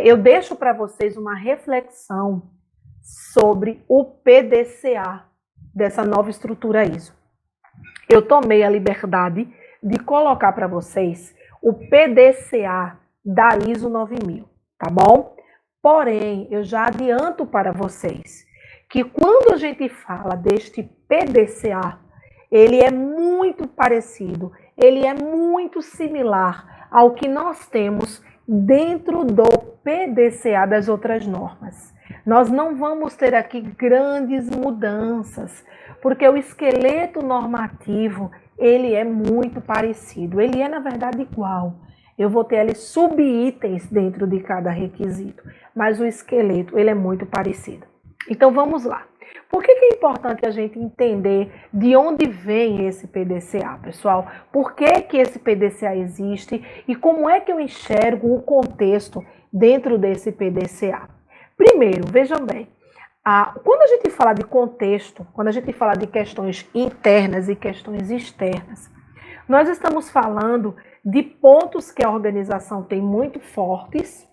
eu deixo para vocês uma reflexão sobre o PDCA dessa nova estrutura ISO. Eu tomei a liberdade de colocar para vocês o PDCA da ISO 9000, tá bom? Porém, eu já adianto para vocês que quando a gente fala deste PDCA, ele é muito parecido, ele é muito similar ao que nós temos dentro do PDCA das outras normas. Nós não vamos ter aqui grandes mudanças, porque o esqueleto normativo, ele é muito parecido, ele é na verdade igual. Eu vou ter ali subitens dentro de cada requisito, mas o esqueleto, ele é muito parecido. Então vamos lá. Por que é importante a gente entender de onde vem esse PDCA, pessoal? Por que esse PDCA existe e como é que eu enxergo o contexto dentro desse PDCA? Primeiro, vejam bem, quando a gente fala de contexto, quando a gente fala de questões internas e questões externas, nós estamos falando de pontos que a organização tem muito fortes,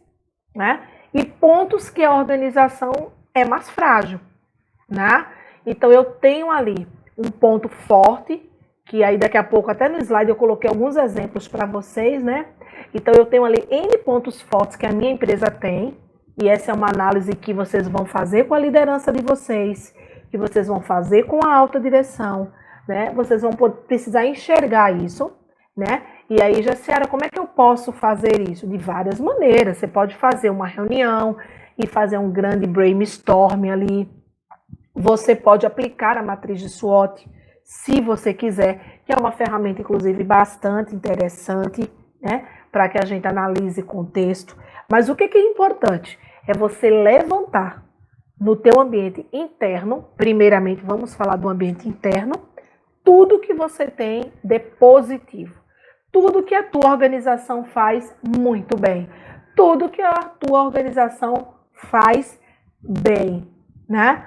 né? E pontos que a organização é mais frágil, né? Então eu tenho ali um ponto forte, que aí daqui a pouco, até no slide eu coloquei alguns exemplos para vocês, né? Então eu tenho ali N pontos fortes que a minha empresa tem, e essa é uma análise que vocês vão fazer com a liderança de vocês, que vocês vão fazer com a alta direção, né? Vocês vão precisar enxergar isso, né? E aí, Jaciara, como é que eu posso fazer isso? De várias maneiras. Você pode fazer uma reunião e fazer um grande brainstorm ali. Você pode aplicar a matriz de SWOT, se você quiser, que é uma ferramenta, inclusive, bastante interessante, né? Para que a gente analise contexto. Mas o que é importante? É você levantar no teu ambiente interno, primeiramente, vamos falar do ambiente interno, tudo que você tem de positivo. Tudo que a tua organização faz muito bem. Tudo que a tua organização faz bem, né?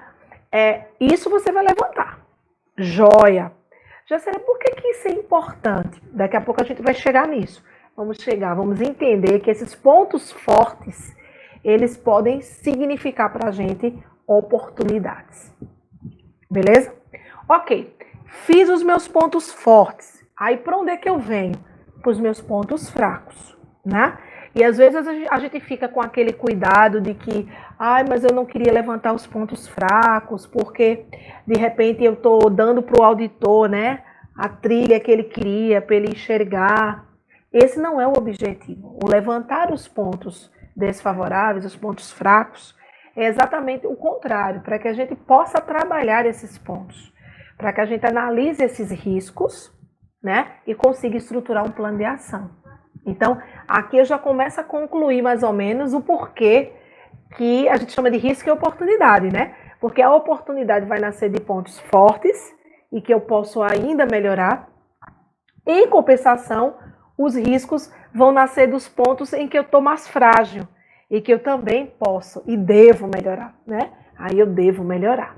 Isso você vai levantar. Joia. Jaciara, por que isso é importante? Daqui a pouco a gente vai chegar nisso. Vamos entender que esses pontos fortes, eles podem significar para a gente oportunidades. Beleza? Ok. Fiz os meus pontos fortes. Aí, para onde é que eu venho? Para os meus pontos fracos, né? E às vezes a gente fica com aquele cuidado de que, mas eu não queria levantar os pontos fracos, porque de repente eu estou dando para o auditor, né, a trilha que ele queria, para ele enxergar. Esse não é o objetivo. O levantar os pontos desfavoráveis, os pontos fracos, é exatamente o contrário, para que a gente possa trabalhar esses pontos, para que a gente analise esses riscos, né, e consiga estruturar um plano de ação. Então, aqui eu já começo a concluir mais ou menos o porquê que a gente chama de risco e oportunidade, né? Porque a oportunidade vai nascer de pontos fortes e que eu posso ainda melhorar. Em compensação, os riscos vão nascer dos pontos em que eu estou mais frágil e que eu também posso e devo melhorar, né? Aí eu devo melhorar.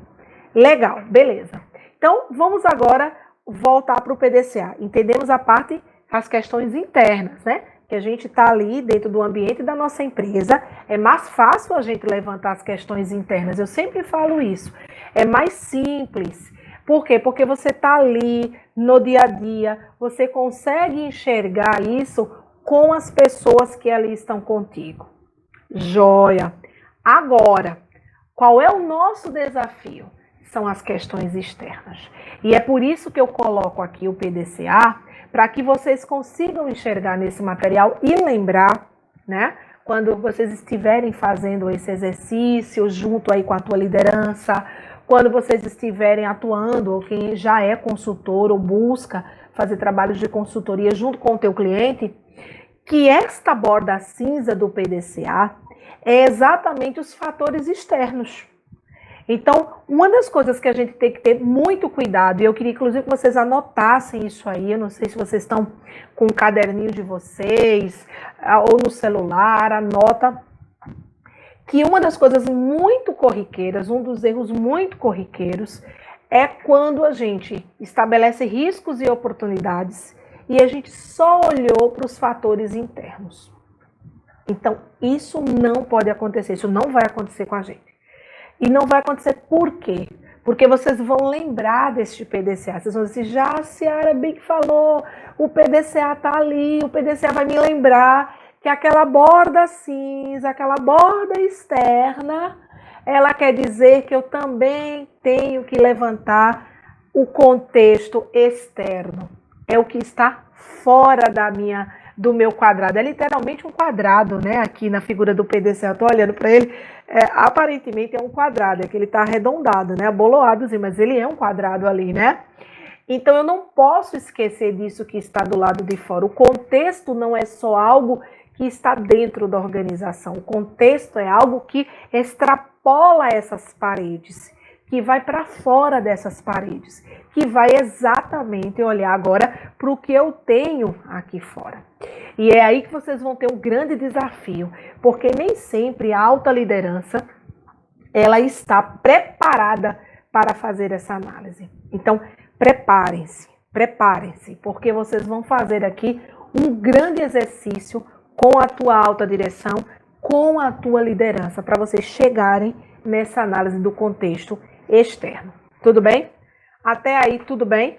Legal, beleza. Então, vamos agora voltar para o PDCA. Entendemos as questões internas, né? Que a gente está ali dentro do ambiente da nossa empresa. É mais fácil a gente levantar as questões internas. Eu sempre falo isso. É mais simples. Por quê? Porque você está ali no dia a dia, você consegue enxergar isso com as pessoas que ali estão contigo. Joia! Agora, qual é o nosso desafio? São as questões externas. E é por isso que eu coloco aqui o PDCA, para que vocês consigam enxergar nesse material e lembrar, né? Quando vocês estiverem fazendo esse exercício junto aí com a tua liderança, quando vocês estiverem atuando, ou quem já é consultor ou busca fazer trabalhos de consultoria junto com o teu cliente, que esta borda cinza do PDCA é exatamente os fatores externos. Então, uma das coisas que a gente tem que ter muito cuidado, e eu queria inclusive que vocês anotassem isso aí, eu não sei se vocês estão com o caderninho de vocês, ou no celular, anota, que uma das coisas muito corriqueiras, um dos erros muito corriqueiros, é quando a gente estabelece riscos e oportunidades e a gente só olhou para os fatores internos. Então, isso não pode acontecer, isso não vai acontecer com a gente. E não vai acontecer por quê? Porque vocês vão lembrar deste PDCA. Vocês vão dizer, já a Ciara bem que falou, o PDCA tá ali, o PDCA vai me lembrar que aquela borda cinza, aquela borda externa, ela quer dizer que eu também tenho que levantar o contexto externo. É o que está fora do meu quadrado. É literalmente um quadrado, né? Aqui na figura do PDCA, eu estou olhando para ele, aparentemente é um quadrado, é que ele está arredondado, né? Aboloadozinho, mas ele é um quadrado ali, né? Então eu não posso esquecer disso que está do lado de fora. O contexto não é só algo que está dentro da organização. O contexto é algo que extrapola essas paredes, que vai para fora dessas paredes, que vai exatamente olhar agora para o que eu tenho aqui fora. E é aí que vocês vão ter um grande desafio, porque nem sempre a alta liderança ela está preparada para fazer essa análise. Então, preparem-se, porque vocês vão fazer aqui um grande exercício com a tua alta direção, com a tua liderança, para vocês chegarem nessa análise do contexto externo. Tudo bem? Até aí, tudo bem?